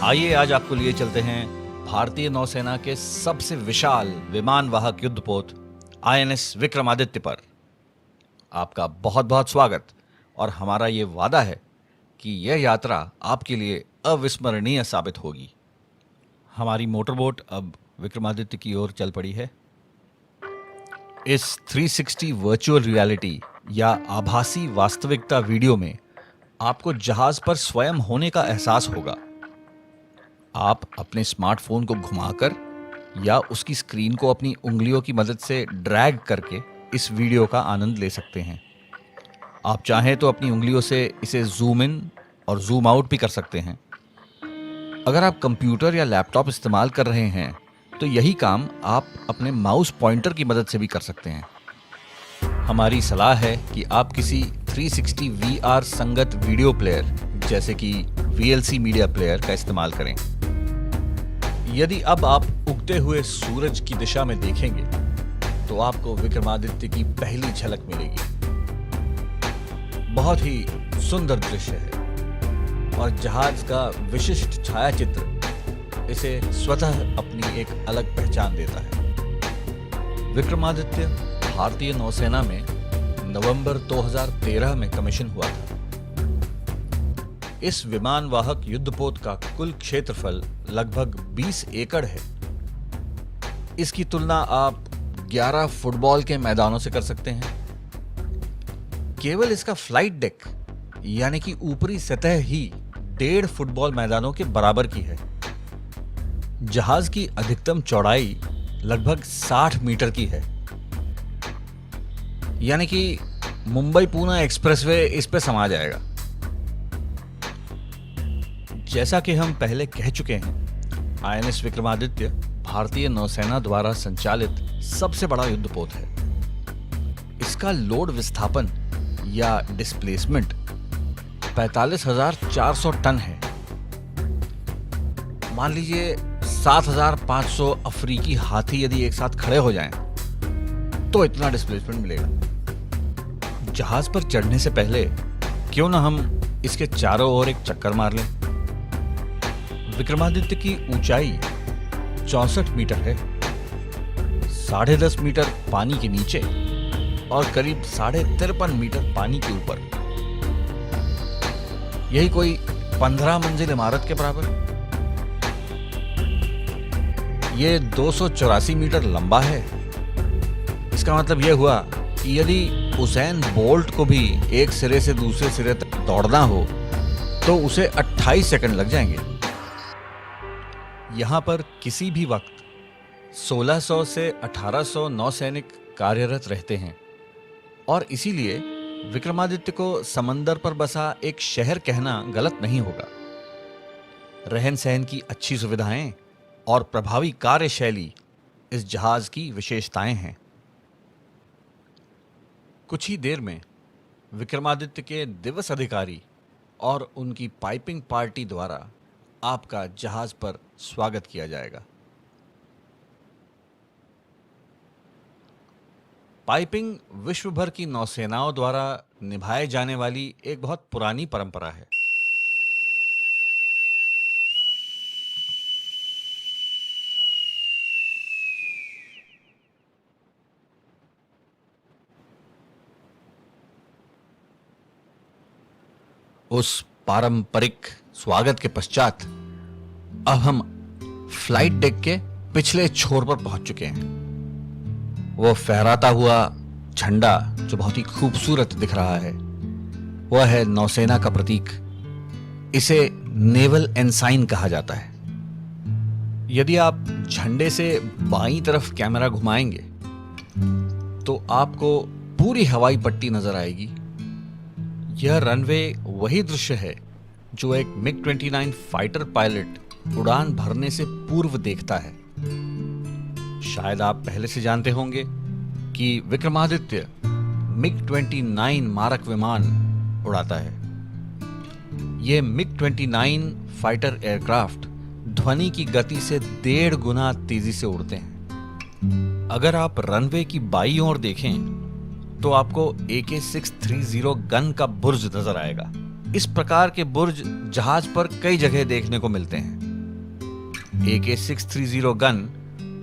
आइए आज आपको लिए चलते हैं भारतीय नौसेना के सबसे विशाल विमान वाहक युद्धपोत आईएनएस विक्रमादित्य पर। आपका बहुत बहुत स्वागत और हमारा ये वादा है कि यह यात्रा आपके लिए अविस्मरणीय साबित होगी। हमारी मोटरबोट अब विक्रमादित्य की ओर चल पड़ी है। इस 360 वर्चुअल रियलिटी या आभासी वास्तविकता वीडियो में आपको जहाज पर स्वयं होने का एहसास होगा। आप अपने स्मार्टफोन को घुमाकर या उसकी स्क्रीन को अपनी उंगलियों की मदद से ड्रैग करके इस वीडियो का आनंद ले सकते हैं। आप चाहें तो अपनी उंगलियों से इसे जूम इन और जूम आउट भी कर सकते हैं। अगर आप कंप्यूटर या लैपटॉप इस्तेमाल कर रहे हैं तो यही काम आप अपने माउस पॉइंटर की मदद से भी कर सकते हैं। हमारी सलाह है कि आप किसी 360 VR संगत वीडियो प्लेयर जैसे कि VLC मीडिया प्लेयर का इस्तेमाल करें। यदि अब आप उगते हुए सूरज की दिशा में देखेंगे तो आपको विक्रमादित्य की पहली झलक मिलेगी। बहुत ही सुंदर दृश्य है और जहाज का विशिष्ट छायाचित्र इसे स्वतः अपनी एक अलग पहचान देता है। विक्रमादित्य भारतीय नौसेना में नवंबर 2013 में कमीशन हुआ था। इस विमान वाहक युद्धपोत का कुल क्षेत्रफल लगभग 20 एकड़ है। इसकी तुलना आप 11 फुटबॉल के मैदानों से कर सकते हैं। केवल इसका फ्लाइट डेक यानी कि ऊपरी सतह ही 1.5 फुटबॉल मैदानों के बराबर की है। जहाज की अधिकतम चौड़ाई लगभग 60 मीटर की है, यानी कि मुंबई पुणे एक्सप्रेसवे इस पे समा जाएगा। जैसा कि हम पहले कह चुके हैं, आईएनएस विक्रमादित्य भारतीय नौसेना द्वारा संचालित सबसे बड़ा युद्धपोत है। इसका लोड विस्थापन या डिस्प्लेसमेंट 45,400 टन है। मान लीजिए 7,500 अफ्रीकी हाथी यदि एक साथ खड़े हो जाएं, तो इतना डिस्प्लेसमेंट मिलेगा। जहाज पर चढ़ने से पहले क्यों ना हम इसके चारों ओर एक चक्कर मार लें। विक्रमादित्य की ऊंचाई 64 मीटर है, 10.5 मीटर पानी के नीचे और करीब 53.5 मीटर पानी के ऊपर। यही कोई 15 मंजिल इमारत के बराबर। ये 284 मीटर लंबा है। इसका मतलब यह हुआ कि यदि उसेन बोल्ट को भी एक सिरे से दूसरे सिरे तक दौड़ना हो तो उसे 28 सेकंड लग जाएंगे। यहां पर किसी भी वक्त 1600 से 1800 नौसैनिक कार्यरत रहते हैं और इसीलिए विक्रमादित्य को समंदर पर बसा एक शहर कहना गलत नहीं होगा। रहन सहन की अच्छी सुविधाएं और प्रभावी कार्यशैली इस जहाज की विशेषताएं हैं। कुछ ही देर में विक्रमादित्य के दिवस अधिकारी और उनकी पाइपिंग पार्टी द्वारा आपका जहाज पर स्वागत किया जाएगा। पाइपिंग विश्व भर की नौसेनाओं द्वारा निभाए जाने वाली एक बहुत पुरानी परंपरा है। उस पारंपरिक स्वागत के पश्चात अब हम फ्लाइट डेक के पिछले छोर पर पहुंच चुके हैं। वो फहराता हुआ झंडा जो बहुत ही खूबसूरत दिख रहा है, वह है नौसेना का प्रतीक। इसे नेवल एनसाइन कहा जाता है। यदि आप झंडे से बाईं तरफ कैमरा घुमाएंगे तो आपको पूरी हवाई पट्टी नजर आएगी। यह रनवे वही दृश्य है जो एक MiG-29 फाइटर पायलट उड़ान भरने से पूर्व देखता है। शायद आप पहले से जानते होंगे कि विक्रमादित्य MiG-29 मारक विमान उड़ाता है। ये MiG-29 फाइटर एयरक्राफ्ट ध्वनि की गति से 1.5 गुना तेजी से उड़ते हैं। अगर आप रनवे की बाईं ओर देखें तो आपको AK-630 गन का बुर्ज नजर आएगा। इस प्रकार के बुर्ज जहाज पर कई जगह देखने को मिलते हैं। AK-630 गन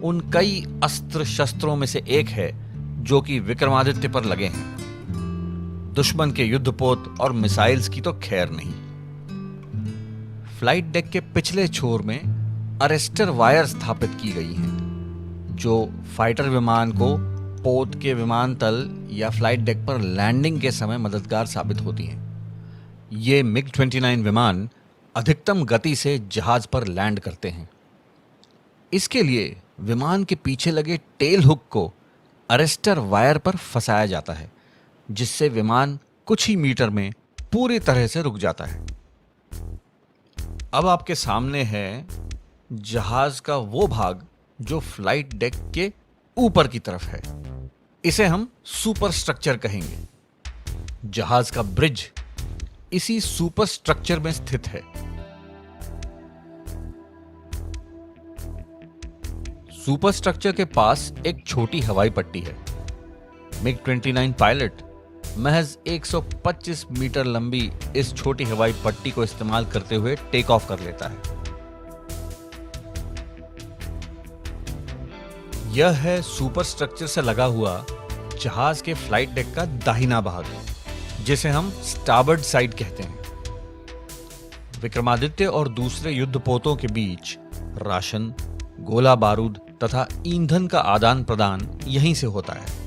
उन कई अस्त्र शस्त्रों में से एक है जो कि विक्रमादित्य पर लगे हैं। दुश्मन के युद्धपोत और मिसाइल्स की तो खैर नहीं। फ्लाइट डेक के पिछले छोर में अरेस्टर वायर स्थापित की गई हैं, जो फाइटर विमान को पोत के विमानतल या फ्लाइट डेक पर लैंडिंग के समय मददगार साबित होती हैं। ये MiG-29 विमान अधिकतम गति से जहाज पर लैंड करते हैं। इसके लिए विमान के पीछे लगे टेल हुक को अरेस्टर वायर पर फंसाया जाता है, जिससे विमान कुछ ही मीटर में पूरी तरह से रुक जाता है। अब आपके सामने है जहाज का वो भाग जो फ्लाइट डेक के ऊपर की तरफ है। इसे हम सुपर स्ट्रक्चर कहेंगे। जहाज का ब्रिज इसी सुपर स्ट्रक्चर में स्थित है। सुपर स्ट्रक्चर के पास एक छोटी हवाई पट्टी है। MiG-29 पायलट महज 125 मीटर लंबी इस छोटी हवाई पट्टी को इस्तेमाल करते हुए टेक ऑफ कर लेता है। यह है सुपर स्ट्रक्चर से लगा हुआ जहाज के फ्लाइट डेक का दाहिना भाग, जिसे हम स्टारबोर्ड साइड कहते हैं। विक्रमादित्य और दूसरे युद्धपोतों के बीच राशन, गोला बारूद तथा ईंधन का आदान प्रदान यहीं से होता है।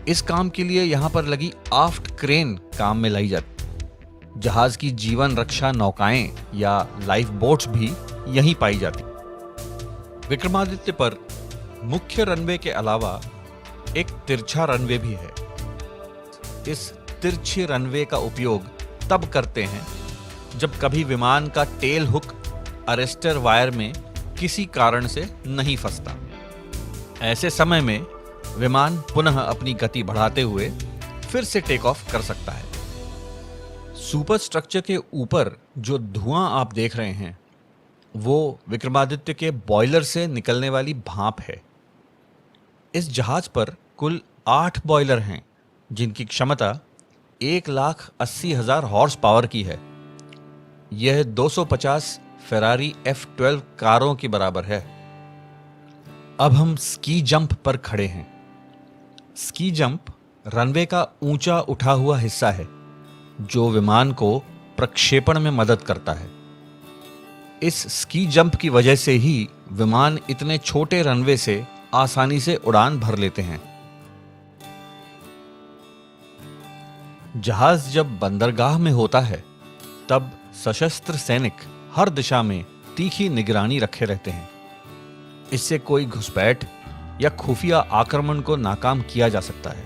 इस काम के लिए यहां पर लगी आफ्ट क्रेन काम में लाई जाती। जहाज की जीवन रक्षा नौकाएं या लाइफ बोट्स भी यहीं पाई जाती। विक्रमादित्य पर मुख्य रनवे के अलावा एक तिरछा रनवे भी है। इस तिरछे रनवे का उपयोग तब करते हैं जब कभी विमान का टेल हुक अरेस्टर वायर में किसी कारण से नहीं फंसता। ऐसे समय में विमान पुनः अपनी गति बढ़ाते हुए फिर से टेक ऑफ कर सकता है। सुपर स्ट्रक्चर के ऊपर जो धुआं आप देख रहे हैं वो विक्रमादित्य के बॉयलर से निकलने वाली भाप है। इस जहाज पर कुल 8 बॉयलर हैं, जिनकी क्षमता 1,80,000 हॉर्स पावर की है। यह 250 फेरारी F12 कारों की बराबर है। अब हम स्की जंप पर खड़े हैं। स्की जंप रनवे का ऊंचा उठा हुआ हिस्सा है जो विमान को प्रक्षेपण में मदद करता है। इस स्की जंप की वजह से ही विमान इतने छोटे रनवे से आसानी से उड़ान भर लेते हैं। जहाज जब बंदरगाह में होता है तब सशस्त्र सैनिक हर दिशा में तीखी निगरानी रखे रहते हैं। इससे कोई घुसपैठ या खुफिया आक्रमण को नाकाम किया जा सकता है।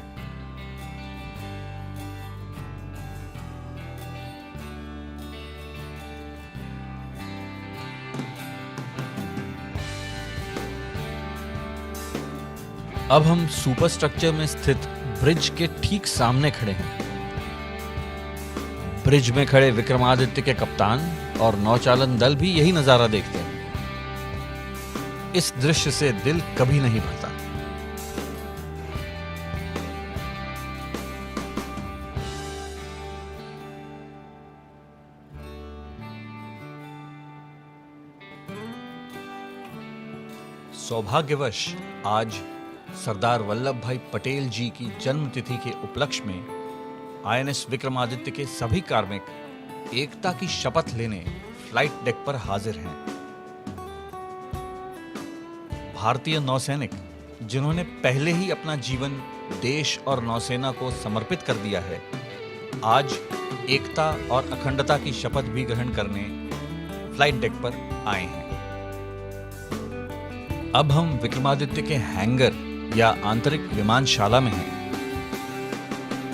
अब हम सुपर स्ट्रक्चर में स्थित ब्रिज के ठीक सामने खड़े हैं। ब्रिज में खड़े विक्रमादित्य के कप्तान और नौचालन दल भी यही नजारा देखते हैं। इस दृश्य से दिल कभी नहीं भरता। सौभाग्यवश आज सरदार वल्लभ भाई पटेल जी की जन्मतिथि के उपलक्ष्य में INS विक्रमादित्य के सभी कार्मिक एकता की शपथ लेने फ्लाइट डेक पर हाजिर हैं। भारतीय नौसैनिक जिन्होंने पहले ही अपना जीवन देश और नौसेना को समर्पित कर दिया है, आज एकता और अखंडता की शपथ भी ग्रहण करने फ्लाइट डेक पर आए हैं। अब हम विक्रमादित्य के हैंगर या आंतरिक विमानशाला में हैं।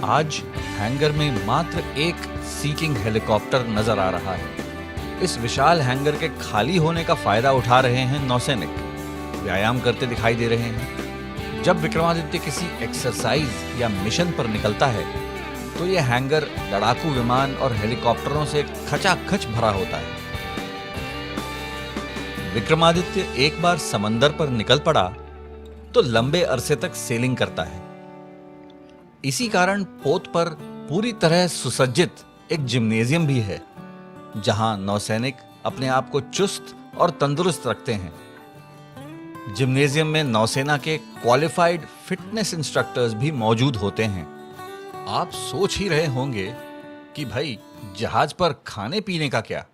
आज हैंगर में मात्र एक सीकिंग हेलीकॉप्टर नजर आ रहा है। इस विशाल हैंगर के खाली होने का फायदा उठा रहे हैं नौसैनिक, व्यायाम करते दिखाई दे रहे हैं। जब विक्रमादित्य किसी एक्सरसाइज या मिशन पर निकलता है तो यह हैंगर लड़ाकू विमान और हेलीकॉप्टरों से खचाखच भरा होता है। विक्रमादित्य एक बार समंदर पर निकल पड़ा तो लंबे अरसे तक सेलिंग करता है। इसी कारण पोत पर पूरी तरह सुसज्जित एक जिम्नेजियम भी है, जहां नौसैनिक अपने आप को चुस्त और तंदुरुस्त रखते हैं जिम्नेजियम में नौसेना के क्वालिफाइड फिटनेस इंस्ट्रक्टर्स भी मौजूद होते हैं। आप सोच ही रहे होंगे कि भाई जहाज पर खाने पीने का क्या?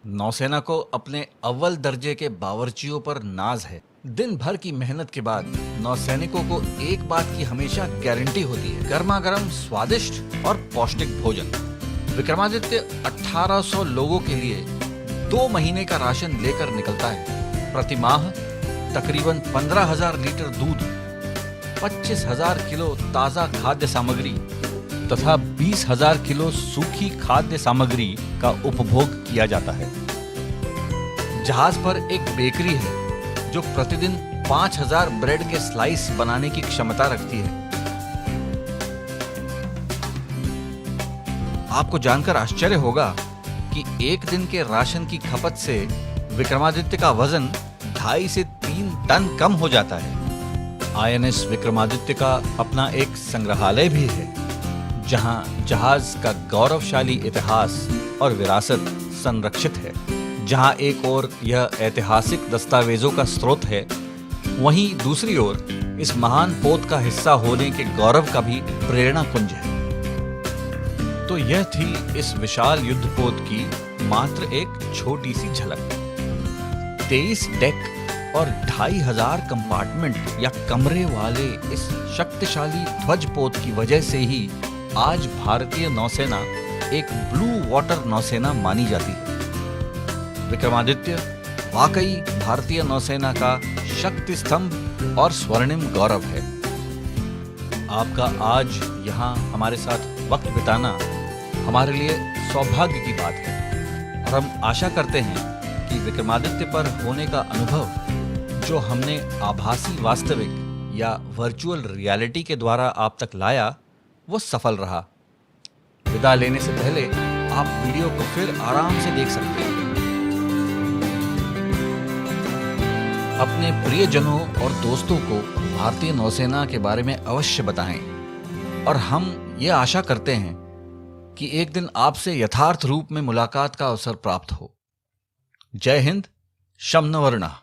नौसेना को अपने अव्वल दर्जे के बावर्चियों पर नाज है। दिन भर की मेहनत के बाद नौसैनिकों को एक बात की हमेशा गारंटी होती है, गर्मा गर्म स्वादिष्ट और पौष्टिक भोजन। विक्रमादित्य 1800 लोगों के लिए 2 महीने का राशन लेकर निकलता है। प्रति माह तकरीबन 15,000 लीटर दूध, 25,000 किलो ताजा खाद्य सामग्री तथा 20,000 किलो सूखी खाद्य सामग्री का उपभोग किया जाता है। जहाज पर एक बेकरी है जो प्रतिदिन 5,000 ब्रेड के स्लाइस बनाने की क्षमता रखती है। आपको जानकर आश्चर्य होगा कि एक दिन के राशन की खपत से विक्रमादित्य का वजन 2.5 से 3 टन कम हो जाता है। आईएनएस विक्रमादित्य का अपना एक संग्रहालय भी है, जहां जहाज का गौरवशाली इतिहास और विरासत संरक्षित है। जहां एक ओर यह ऐतिहासिक दस्तावेजों का स्रोत है, वहीं दूसरी ओर इस महान पोत का हिस्सा होने के गौरव का भी प्रेरणा कुंज है। तो यह थी इस विशाल युद्धपोत की मात्र एक छोटी सी झलक। 23 डेक और 2,500 कंपार्टमेंट या कमरे वाले इस शक्तिशाली ध्वजपोत की वजह से ही आज भारतीय नौसेना एक ब्लू वाटर नौसेना मानी जाती है। विक्रमादित्य वाकई भारतीय नौसेना का शक्ति स्तंभ और स्वर्णिम गौरव है। आपका आज यहाँ हमारे साथ वक्त बिताना हमारे लिए सौभाग्य की बात है और हम आशा करते हैं कि विक्रमादित्य पर होने का अनुभव जो हमने आभासी वास्तविक या वर्चुअल रियलिटी के द्वारा आप तक लाया वो सफल रहा। विदा लेने से पहले आप वीडियो को फिर आराम से देख सकते हैं। अपने प्रियजनों और दोस्तों को भारतीय नौसेना के बारे में अवश्य बताएं और हम ये आशा करते हैं कि एक दिन आपसे यथार्थ रूप में मुलाकात का अवसर प्राप्त हो। जय हिंद, शम न वरुणः।